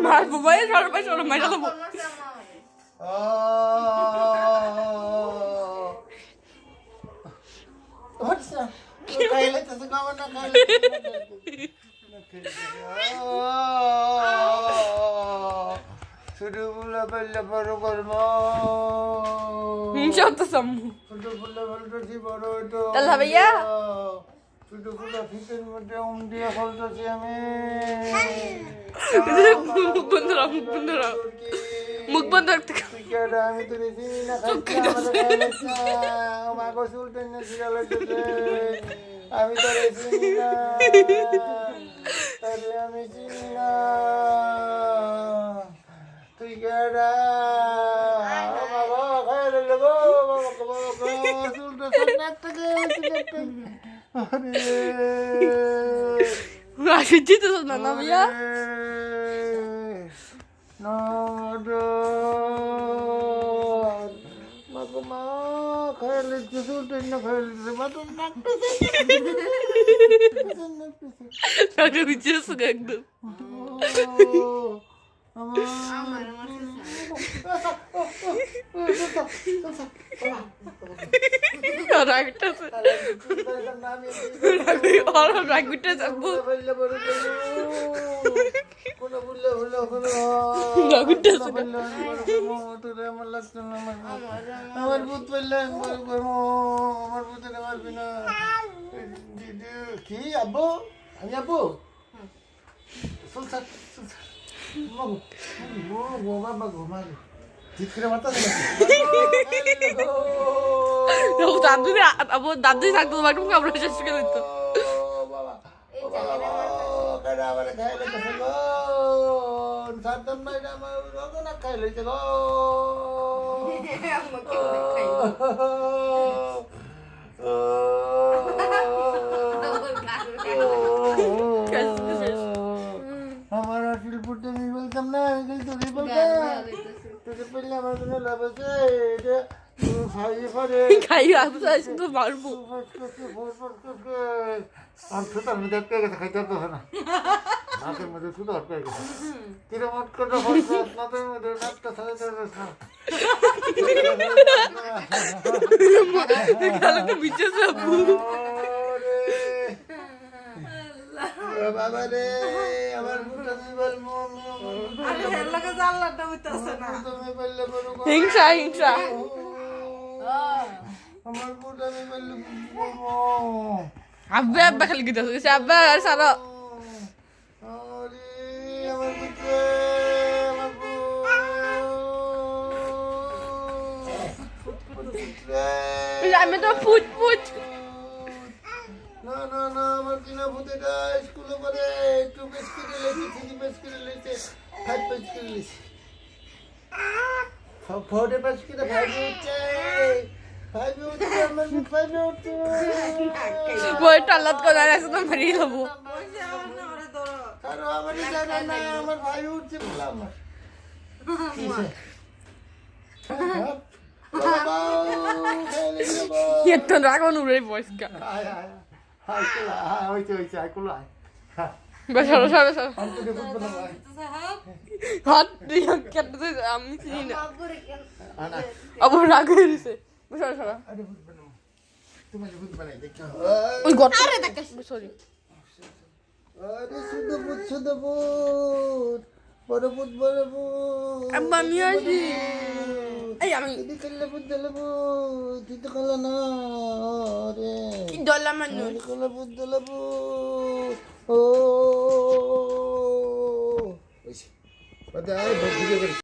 মারবো ভাই সরবে সরো মেরে দেবো তাহলে ভাইয়া মুখ বন্ধ রাখ মুখ বন্ধ রাখতে আমি তো চিনি না আমি তো চিনি না আমি চিনি না তুই কেডা আসছি তো না না ভাইয়া মা খাইলে চুলটা না খাইলে একদম আমার ভূত পেলে আমার ভূতের মারবি না কি আব্বু আমি আব্বু দাদুই থাকতো তোমার আমরা শেষ করে দিত খাইলে আমার আসল পুরতে আমি বলতাম না আমি তোকে বলতাম তোকে বললে আমার কোনো লাভ আছে এটা খাইয়ে পারে খাই তো মারবো আমি শুধু আমি দেখতে গেছে খাইতে তো না নাকের মধ্যে শুধু আটকে গেছে কিরম আটকাটা নাকের মধ্যে নাকটা বাবা রে আমার হিংসা হিংসা আমার আব্বে আব্বা খালি গীতা শুনছে আব্বা আর সারা আমি তো ফুট ফুট না না না আমার কিনা ভূতেটা স্কুলে পরে একটু বেশ করে লেগেছে থ্রি বেশ করে লেগেছে ফাইভ বেশ করে লেগেছে ফোর্টে বেশ করে ফাইভে উঠছে ফাইভে উঠছে আমার ফাইভে উঠছে বই টাল্লাত করে আর একদম মারিয়ে দেবো কারো আমারই জানা না আমার ফাইভে উঠছে বললাম এত রাগন উড়ে বয়স্কা সরো সরো সরো হাত কেটে আমি চিনি না আবার রাগ হয়ে দিছে সরো সরো ওই গটারে দেখে সরি আরে শুধু ভূত বড় ভূত বড় ভূত আম্মা আমি আসি এই আমি দিদি কল্লা ভূত দলে ভূত দিদি কল্লা না রে কি দলা মানুষ কল্লা ভূত দলে ভূত ও ওইছে বাদে আর ভূত